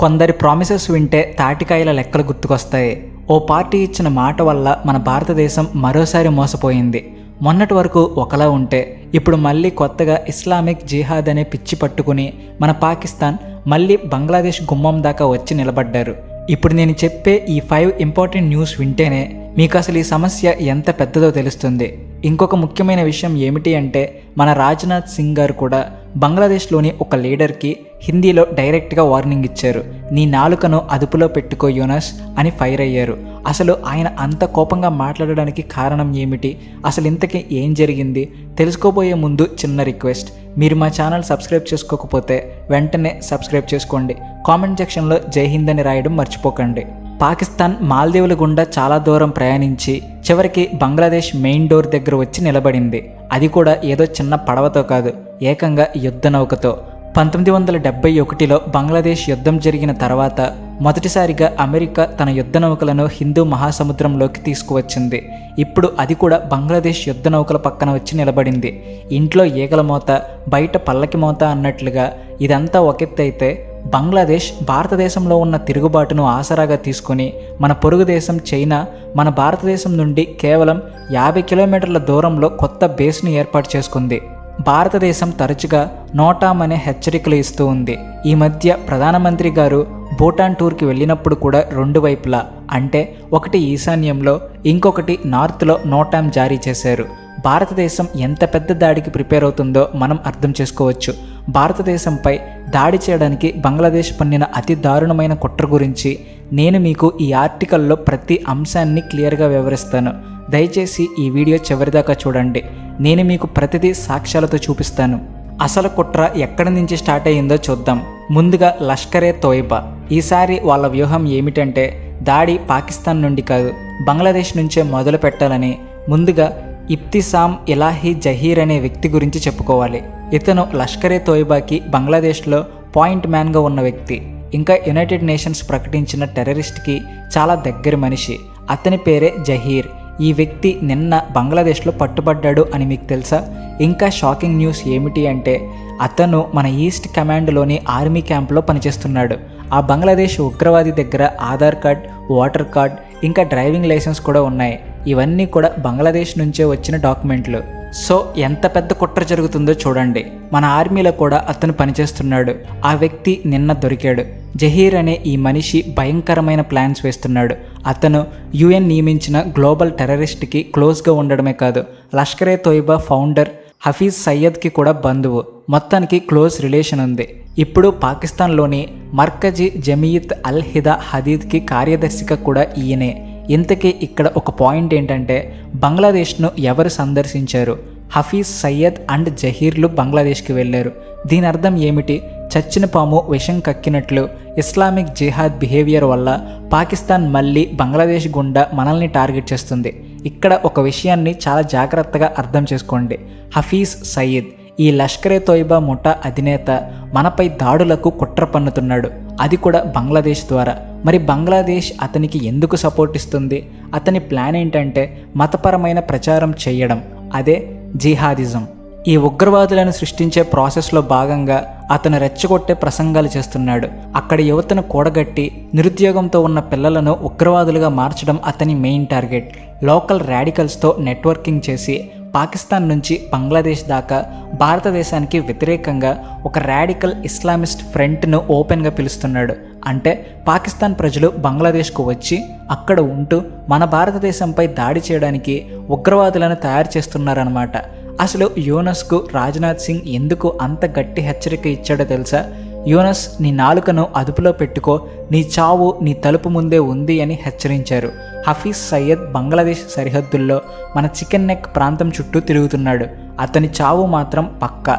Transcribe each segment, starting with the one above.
కొందరి ప్రామిసెస్ వింటే తాటికాయల లెక్కలు గుర్తుకొస్తాయి. ఓ పార్టీ ఇచ్చిన మాట వల్ల మన భారతదేశం మరోసారి మోసపోయింది. మొన్నటి వరకు ఒకలా ఉంటే ఇప్పుడు మళ్ళీ కొత్తగా ఇస్లామిక్ జిహాద్ అనే పిచ్చి పట్టుకుని మన పాకిస్తాన్ మళ్ళీ బంగ్లాదేశ్ గుమ్మం దాకా వచ్చి నిలబడ్డారు. ఇప్పుడు నేను చెప్పే ఈ 5 ఇంపార్టెంట్ న్యూస్ వింటేనే మీకు అసలు ఈ సమస్య ఎంత పెద్దదో తెలుస్తుంది. ఇంకొక ముఖ్యమైన విషయం ఏమిటి అంటే మన రాజ్నాథ్ సింగ్ గారు కూడా బంగ్లాదేశ్లోని ఒక లీడర్కి హిందీలో డైరెక్ట్గా వార్నింగ్ ఇచ్చారు. నీ నాలుకను అదుపులో పెట్టుకో యూనస్ అని ఫైర్ అయ్యారు. అసలు ఆయన అంత కోపంగా మాట్లాడడానికి కారణం ఏమిటి, అసలు ఇంతకీ ఏం జరిగింది తెలుసుకోబోయే ముందు చిన్న రిక్వెస్ట్, మీరు మా ఛానల్ సబ్స్క్రైబ్ చేసుకోకపోతే వెంటనే సబ్స్క్రైబ్ చేసుకోండి. కామెంట్ సెక్షన్లో జై హింద్ అని రాయడం మర్చిపోకండి. పాకిస్తాన్ మాల్దీవుల గుండా చాలా దూరం ప్రయాణించి చివరికి బంగ్లాదేశ్ మెయిన్ డోర్ దగ్గర వచ్చి నిలబడింది. అది కూడా ఏదో చిన్న పడవతో కాదు, ఏకంగా యుద్ధ నౌకతో. 1971లో బంగ్లాదేశ్ యుద్ధం జరిగిన తర్వాత మొదటిసారిగా అమెరికా తన యుద్ధ నౌకలను హిందూ మహాసముద్రంలోకి తీసుకువచ్చింది. ఇప్పుడు అది కూడా బంగ్లాదేశ్ యుద్ధ నౌకల పక్కన వచ్చి నిలబడింది. ఇంట్లో ఈగల మోత, బయట పల్లకి మోత అన్నట్లుగా ఇదంతా ఒకెత్తైతే బంగ్లాదేశ్ భారతదేశంలో ఉన్న తిరుగుబాటును ఆసరాగా తీసుకుని మన పొరుగు దేశం చైనా మన భారతదేశం నుండి కేవలం 50 కిలోమీటర్ల దూరంలో కొత్త బేస్ను ఏర్పాటు చేసుకుంది. భారతదేశం తరచుగా నోటాం అనే హెచ్చరికలు ఇస్తూ ఉంది. ఈ మధ్య ప్రధానమంత్రి గారు భూటాన్ టూర్కి వెళ్ళినప్పుడు కూడా 2 వైపులా, అంటే ఒకటి ఈశాన్యంలో ఇంకొకటి నార్త్లో నోటాం జారీ చేశారు. భారతదేశం ఎంత పెద్ద దాడికి ప్రిపేర్ అవుతుందో మనం అర్థం చేసుకోవచ్చు. భారతదేశంపై దాడి చేయడానికి బంగ్లాదేశ్ పన్నిన అతి దారుణమైన కుట్ర గురించి నేను మీకు ఈ ఆర్టికల్లో ప్రతి అంశాన్ని క్లియర్గా వివరిస్తాను. దయచేసి ఈ వీడియో చివరిదాకా చూడండి. నేను మీకు ప్రతిదీ సాక్ష్యాలతో చూపిస్తాను. అసలు కుట్ర ఎక్కడి నుంచి స్టార్ట్ అయ్యిందో చూద్దాం. ముందుగా లష్కరే తోయిబా. ఈసారి వాళ్ళ వ్యూహం ఏమిటంటే దాడి పాకిస్తాన్ నుండి కాదు, బంగ్లాదేశ్ నుంచే మొదలు పెట్టాలని ముందుగా ఇబ్తిసామ్ ఇలాహీ జహీర్ అనే వ్యక్తి గురించి చెప్పుకోవాలి. ఇతను లష్కరే తోయిబాకి బంగ్లాదేశ్లో పాయింట్ మ్యాన్గా ఉన్న వ్యక్తి. ఇంకా యునైటెడ్ నేషన్స్ ప్రకటించిన టెర్రరిస్ట్కి చాలా దగ్గర మనిషి. అతని పేరే జహీర్. ఈ వ్యక్తి నిన్న బంగ్లాదేశ్లో పట్టుబడ్డాడు అని మీకు తెలుసా? ఇంకా షాకింగ్ న్యూస్ ఏమిటి అంటే అతను మన ఈస్ట్ కమాండ్లోని ఆర్మీ క్యాంప్లో పనిచేస్తున్నాడు. ఆ బంగ్లాదేశ్ ఉగ్రవాది దగ్గర ఆధార్ కార్డ్, ఓటర్ కార్డ్, ఇంకా డ్రైవింగ్ లైసెన్స్ కూడా ఉన్నాయి. ఇవన్నీ కూడా బంగ్లాదేశ్ నుంచే వచ్చిన డాక్యుమెంట్లు. సో ఎంత పెద్ద కుట్ర జరుగుతుందో చూడండి. మన ఆర్మీలో కూడా అతను పనిచేస్తున్నాడు. ఆ వ్యక్తి నిన్న దొరికాడు. జహీర్ అనే ఈ మనిషి భయంకరమైన ప్లాన్స్ వేస్తున్నాడు. అతను UN నియమించిన గ్లోబల్ టెర్రరిస్ట్కి క్లోజ్గా ఉండడమే కాదు, లష్కరే తోయిబా ఫౌండర్ హఫీజ్ సయ్యద్కి కూడా బంధువు. మొత్తానికి క్లోజ్ రిలేషన్ ఉంది. ఇప్పుడు పాకిస్తాన్లోని మర్కజీ జమీయత్ అల్ హిదా హదీద్కి కార్యదర్శిగా కూడా ఈయనే. ఇంతకీ ఇక్కడ ఒక పాయింట్ ఏంటంటే బంగ్లాదేశ్ను ఎవరు సందర్శించారు? హఫీజ్ సయ్యద్ అండ్ జహీర్లు బంగ్లాదేశ్కి వెళ్ళారు. దీని అర్థం ఏమిటి? చచ్చిన పాము విషం కక్కినట్లు ఇస్లామిక్ జిహాద్ బిహేవియర్ వల్ల పాకిస్తాన్ మళ్ళీ బంగ్లాదేశ్ గుండా మనల్ని టార్గెట్ చేస్తుంది. ఇక్కడ ఒక విషయాన్ని చాలా జాగ్రత్తగా అర్థం చేసుకోండి. హఫీజ్ సయీద్ ఈ లష్కరే తోయిబా ముఠా అధినేత మనపై దాడులకు కుట్ర పన్నుతున్నాడు. అది కూడా బంగ్లాదేశ్ ద్వారా. మరి బంగ్లాదేశ్ అతనికి ఎందుకు సపోర్ట్ ఇస్తుంది? అతని ప్లాన్ ఏంటంటే మతపరమైన ప్రచారం చేయడం, అదే జిహాదిజం. ఈ ఉగ్రవాదులను సృష్టించే ప్రాసెస్లో భాగంగా అతను రెచ్చగొట్టే ప్రసంగాలు చేస్తున్నాడు. అక్కడ యువతను కూడగట్టి నిరుద్యోగంతో ఉన్న పిల్లలను ఉగ్రవాదులుగా మార్చడం అతని మెయిన్ టార్గెట్. లోకల్ రాడికల్స్తో నెట్వర్కింగ్ చేసి పాకిస్తాన్ నుంచి బంగ్లాదేశ్ దాకా భారతదేశానికి వ్యతిరేకంగా ఒక రాడికల్ ఇస్లామిస్ట్ ఫ్రంట్ను ఓపెన్గా పిలుస్తున్నాడు. అంటే పాకిస్తాన్ ప్రజలు బంగ్లాదేశ్కు వచ్చి అక్కడ ఉంటూ మన భారతదేశంపై దాడి చేయడానికి ఉగ్రవాదులను తయారు చేస్తున్నారన్నమాట. అసలు యూనస్కు రాజ్నాథ్ సింగ్ ఎందుకు అంత గట్టి హెచ్చరిక ఇచ్చాడో తెలుసా? యూనస్, నీ నాలుకను అదుపులో పెట్టుకో, నీ చావు నీ తలుపు ముందే ఉంది అని హెచ్చరించారు. హఫీజ్ సయ్యద్ బంగ్లాదేశ్ సరిహద్దుల్లో మన చికెన్ నెక్ ప్రాంతం చుట్టూ తిరుగుతున్నాడు. అతని చావు మాత్రం పక్కా.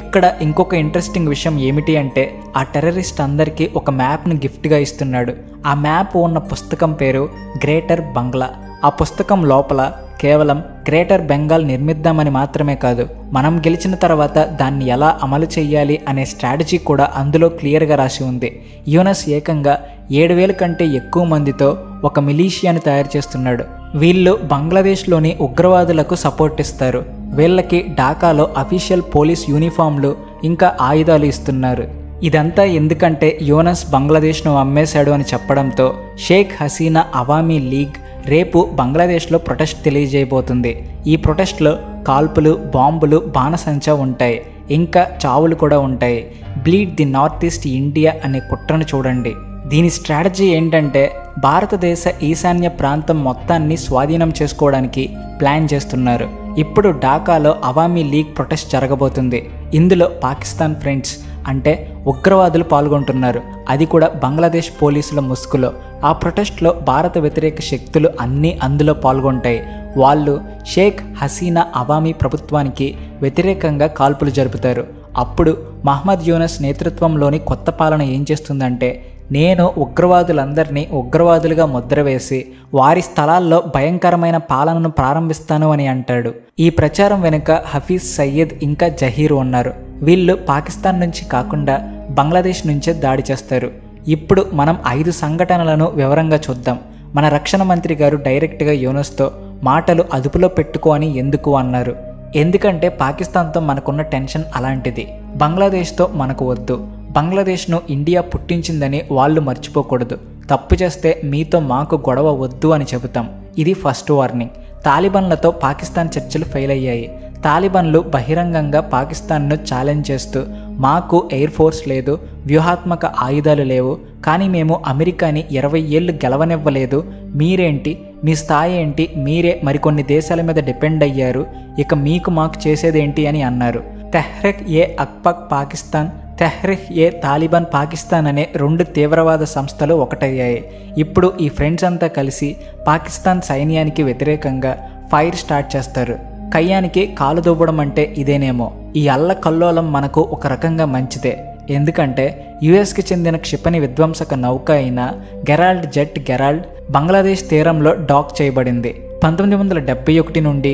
ఇక్కడ ఇంకొక ఇంట్రెస్టింగ్ విషయం ఏమిటి అంటే ఆ టెర్రరిస్ట్ అందరికీ ఒక మ్యాప్ను గిఫ్ట్గా ఇస్తున్నాడు. ఆ మ్యాప్ ఉన్న పుస్తకం పేరు గ్రేటర్ బంగ్లా. ఆ పుస్తకం లోపల కేవలం గ్రేటర్ బెంగాల్ నిర్మిద్దామని మాత్రమే కాదు, మనం గెలిచిన తర్వాత దాన్ని ఎలా అమలు చేయాలి అనే స్ట్రాటజీ కూడా అందులో క్లియర్గా రాసి ఉంది. యూనస్ ఏకంగా 7,000 కంటే ఎక్కువ మందితో ఒక మిలీషియాని తయారు చేస్తున్నాడు. వీళ్ళు బంగ్లాదేశ్లోని ఉగ్రవాదులకు సపోర్ట్ ఇస్తారు. వీళ్ళకి ఢాకాలో అఫీషియల్ పోలీస్ యూనిఫామ్లు ఇంకా ఆయుధాలు ఇస్తున్నారు. ఇదంతా ఎందుకంటే యూనస్ బంగ్లాదేశ్ను అమ్మేశాడు అని చెప్పడంతో షేక్ హసీనా అవామీ లీగ్ రేపు బంగ్లాదేశ్లో ప్రొటెస్ట్ తెలియజేయబోతుంది. ఈ ప్రొటెస్ట్లో కాల్పులు, బాంబులు, బాణసంచా ఉంటాయి. ఇంకా చావులు కూడా ఉంటాయి. Bleed the north east India అనే కుట్రను చూడండి. దీని స్ట్రాటజీ ఏంటంటే భారతదేశ ఈశాన్య ప్రాంతం మొత్తాన్ని స్వాధీనం చేసుకోవడానికి ప్లాన్ చేస్తున్నారు. ఇప్పుడు ఢాకాలో అవామీ లీగ్ ప్రొటెస్ట్ జరగబోతుంది. ఇందులో పాకిస్తాన్ ఫ్రెండ్స్ అంటే ఉగ్రవాదులు పాల్గొంటున్నారు. అది కూడా బంగ్లాదేశ్ పోలీసుల ముసుగులో. ఆ ప్రొటెస్ట్లో భారత వ్యతిరేక శక్తులు అన్నీ అందులో పాల్గొంటాయి. వాళ్ళు షేక్ హసీనా అవామీ ప్రభుత్వానికి వ్యతిరేకంగా కాల్పులు జరుపుతారు. అప్పుడు మహమ్మద్ యూనస్ నేతృత్వంలోని కొత్త పాలన ఏం చేస్తుందంటే, నేను ఉగ్రవాదులందరినీ ఉగ్రవాదులుగా ముద్ర వేసి వారి స్థలాల్లో భయంకరమైన పాలనను ప్రారంభిస్తాను అని అంటాడు. ఈ ప్రచారం వెనుక హఫీజ్ సయ్యద్ ఇంకా జహీర్ ఉన్నారు. వీళ్ళు పాకిస్తాన్ నుంచి కాకుండా బంగ్లాదేశ్ నుంచే దాడి చేస్తారు. ఇప్పుడు మనం 5 సంఘటనలను వివరంగా చూద్దాం. మన రక్షణ మంత్రి గారు డైరెక్ట్గా యూనస్తో మాటలు అదుపులో పెట్టుకో అని ఎందుకు అన్నారు? ఎందుకంటే పాకిస్తాన్తో మనకున్న టెన్షన్ అలాంటిది. బంగ్లాదేశ్తో మనకు వద్దు. బంగ్లాదేశ్ను ఇండియా పుట్టించిందని వాళ్ళు మర్చిపోకూడదు. తప్పు చేస్తే మీతో మాకు గొడవ వద్దు అని చెబుతాం. ఇది ఫస్ట్ వార్నింగ్. తాలిబాన్లతో పాకిస్తాన్ చర్చలు ఫెయిల్ అయ్యాయి. తాలిబాన్లు బహిరంగంగా పాకిస్తాన్ను ఛాలెంజ్ చేస్తూ, మాకు ఎయిర్ ఫోర్స్ లేదు, వ్యూహాత్మక ఆయుధాలు లేవు, కానీ మేము అమెరికాని 20 ఏళ్ళు గెలవనివ్వలేదు, మీరేంటి, మీ స్థాయి ఏంటి, మీరే మరికొన్ని దేశాల మీద డిపెండ్ అయ్యారు, ఇక మీకు మాకు చేసేదేంటి అని అన్నారు. తెహ్రిక్ ఏ అక్బర్ పాకిస్తాన్, తెహ్రిక్ ఏ తాలిబాన్ పాకిస్తాన్ అనే 2 తీవ్రవాద సంస్థలు ఒకటయ్యాయి. ఇప్పుడు ఈ ఫ్రెండ్స్ అంతా కలిసి పాకిస్తాన్ సైన్యానికి వ్యతిరేకంగా ఫైర్ స్టార్ట్ చేస్తారు. కయ్యానికి కాలు దువ్వడం అంటే ఇదేనేమో. ఈ అల్లకల్లోలం మనకు ఒక రకంగా మంచిదే. ఎందుకంటే యుఎస్కి చెందిన క్షిపణి విధ్వంసక నౌక అయిన గెరాల్డ్ జెట్ గెరాల్డ్ బంగ్లాదేశ్ తీరంలో డాక్ చేయబడింది. 1971 నుండి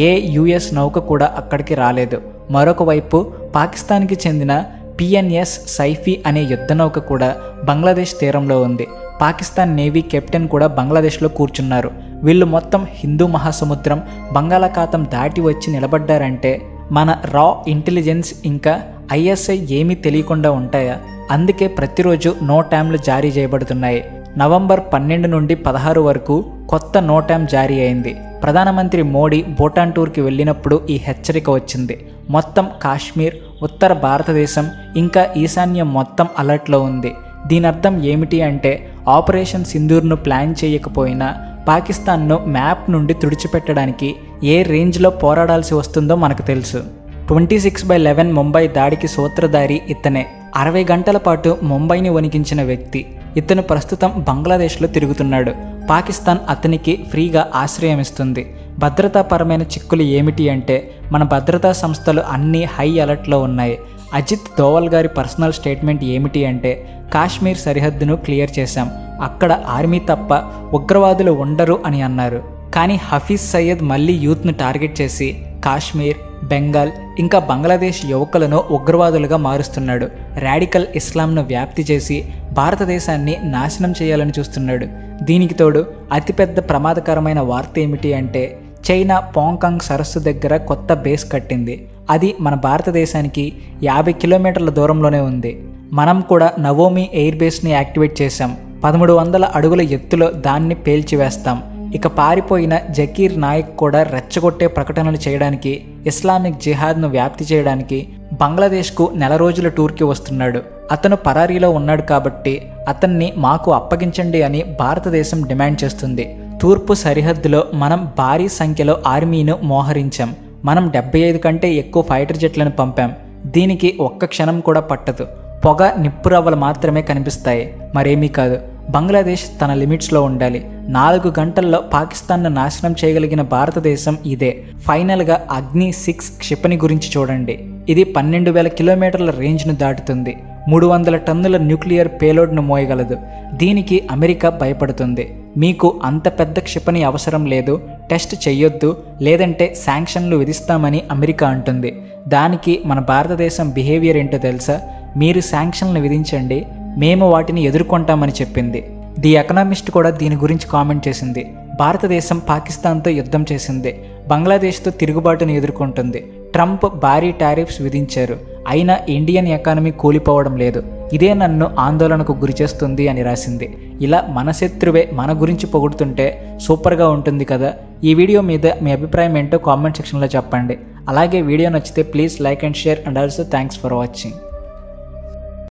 ఏ యుఎస్ నౌక కూడా అక్కడికి రాలేదు. మరొక వైపు పాకిస్తాన్కి చెందిన పిఎన్ఎస్ సైఫీ అనే యుద్ధ నౌక కూడా బంగ్లాదేశ్ తీరంలో ఉంది. పాకిస్తాన్ నేవీ కెప్టెన్ కూడా బంగ్లాదేశ్లో కూర్చున్నారు. వీళ్ళు మొత్తం హిందూ మహాసముద్రం, బంగాళాఖాతం దాటి వచ్చి నిలబడ్డారంటే మన రా ఇంటెలిజెన్స్ ఇంకా ఐఎస్ఐ ఏమీ తెలియకుండా ఉంటాయా? అందుకే ప్రతిరోజు నోటామ్లు జారీ చేయబడుతున్నాయి. నవంబర్ 12 నుండి 16 వరకు కొత్త నోటామ్ జారీ అయింది. ప్రధానమంత్రి మోడీ భూటాన్ టూర్కి వెళ్ళినప్పుడు ఈ హెచ్చరిక వచ్చింది. మొత్తం కాశ్మీర్, ఉత్తర భారతదేశం ఇంకా ఈశాన్యం మొత్తం అలర్ట్లో ఉంది. దీని అర్థం ఏమిటి అంటే ఆపరేషన్ సింధూర్ను ప్లాన్ చేయకపోయినా పాకిస్తాన్ను మ్యాప్ నుండి తుడిచిపెట్టడానికి ఏ రేంజ్లో పోరాడాల్సి వస్తుందో మనకు తెలుసు. 26/11 ముంబై దాడికి సూత్రధారి ఇతనే. 60 గంటల పాటు ముంబైని వణికించిన వ్యక్తి. ఇతను ప్రస్తుతం బంగ్లాదేశ్లో తిరుగుతున్నాడు. పాకిస్తాన్ అతనికి ఫ్రీగా ఆశ్రయం ఇస్తుంది. భద్రతాపరమైన చిక్కులు ఏమిటి అంటే మన భద్రతా సంస్థలు అన్నీ హై అలర్ట్లో ఉన్నాయి. అజిత్ దోవల్ గారి పర్సనల్ స్టేట్మెంట్ ఏమిటి అంటే, కాశ్మీర్ సరిహద్దును క్లియర్ చేశాం, అక్కడ ఆర్మీ తప్ప ఉగ్రవాదులు ఉండరు అని అన్నారు. కానీ హఫీజ్ సయ్యద్ మళ్ళీ యూత్ను టార్గెట్ చేసి కాశ్మీర్, బెంగాల్ ఇంకా బంగ్లాదేశ్ యువకులను ఉగ్రవాదులుగా మారుస్తున్నాడు. రాడికల్ ఇస్లాంను వ్యాప్తి చేసి భారతదేశాన్ని నాశనం చేయాలని చూస్తున్నాడు. దీనికి తోడు అతిపెద్ద ప్రమాదకరమైన వార్త ఏమిటి అంటే చైనా పాంకాంగ్ సరస్సు దగ్గర కొత్త బేస్ కట్టింది. అది మన భారతదేశానికి 50 కిలోమీటర్ల దూరంలోనే ఉంది. మనం కూడా నవోమి ఎయిర్ బేస్ని యాక్టివేట్ చేశాం. 1300 అడుగుల ఎత్తులో దాన్ని పేల్చివేస్తాం. ఇక పారిపోయిన జకీర్ నాయక్ కూడా రెచ్చగొట్టే ప్రకటనలు చేయడానికి, ఇస్లామిక్ జిహాద్ను వ్యాప్తి చేయడానికి బంగ్లాదేశ్కు 1 రోజుల టూర్కి వస్తున్నాడు. అతను పరారీలో ఉన్నాడు కాబట్టి అతన్ని మాకు అప్పగించండి అని భారతదేశం డిమాండ్ చేస్తుంది. తూర్పు సరిహద్దులో మనం భారీ సంఖ్యలో ఆర్మీను మోహరించాం. మనం 75 కంటే ఎక్కువ ఫైటర్ జెట్లను పంపాం. దీనికి ఒక్క క్షణం కూడా పట్టదు. పొగ, నిప్పురవ్వలు మాత్రమే కనిపిస్తాయి, మరేమీ కాదు. బంగ్లాదేశ్ తన లిమిట్స్లో ఉండాలి. 4 గంటల్లో పాకిస్తాన్ను నాశనం చేయగలిగిన భారతదేశం ఇదే. ఫైనల్గా అగ్ని 6 క్షిపణి గురించి చూడండి. ఇది 12,000 కిలోమీటర్ల రేంజ్ను దాటుతుంది. 300 టన్నుల న్యూక్లియర్ పేలోడ్ను మోయగలదు. దీనికి అమెరికా భయపడుతుంది. మీకు అంత పెద్ద క్షిపణి అవసరం లేదు, టెస్ట్ చెయ్యొద్దు, లేదంటే శాంక్షన్లు విధిస్తామని అమెరికా అంటుంది. దానికి మన భారతదేశం బిహేవియర్ ఏంటో తెలుసా? మీరు శాంక్షన్లు విధించండి, మేము వాటిని ఎదుర్కొంటామని చెప్పింది. ది ఎకనామిస్ట్ కూడా దీని గురించి కామెంట్ చేసింది. భారతదేశం పాకిస్తాన్తో యుద్ధం చేసింది, బంగ్లాదేశ్తో తిరుగుబాటును ఎదుర్కొంటుంది. ట్రంప్ భారీ టారిఫ్స్ విధించారు. అయినా ఇండియన్ ఎకానమీ కూలిపోవడం లేదు. ఇదే నన్ను ఆందోళనకు గురిచేస్తుంది అని రాసింది. ఇలా మన శత్రువే మన గురించి పొగుడుతుంటే సూపర్గా ఉంటుంది కదా. ఈ వీడియో మీద మీ అభిప్రాయం ఏంటో కామెంట్ సెక్షన్లో చెప్పండి. అలాగే వీడియో నచ్చితే please like and share and also thanks for watching.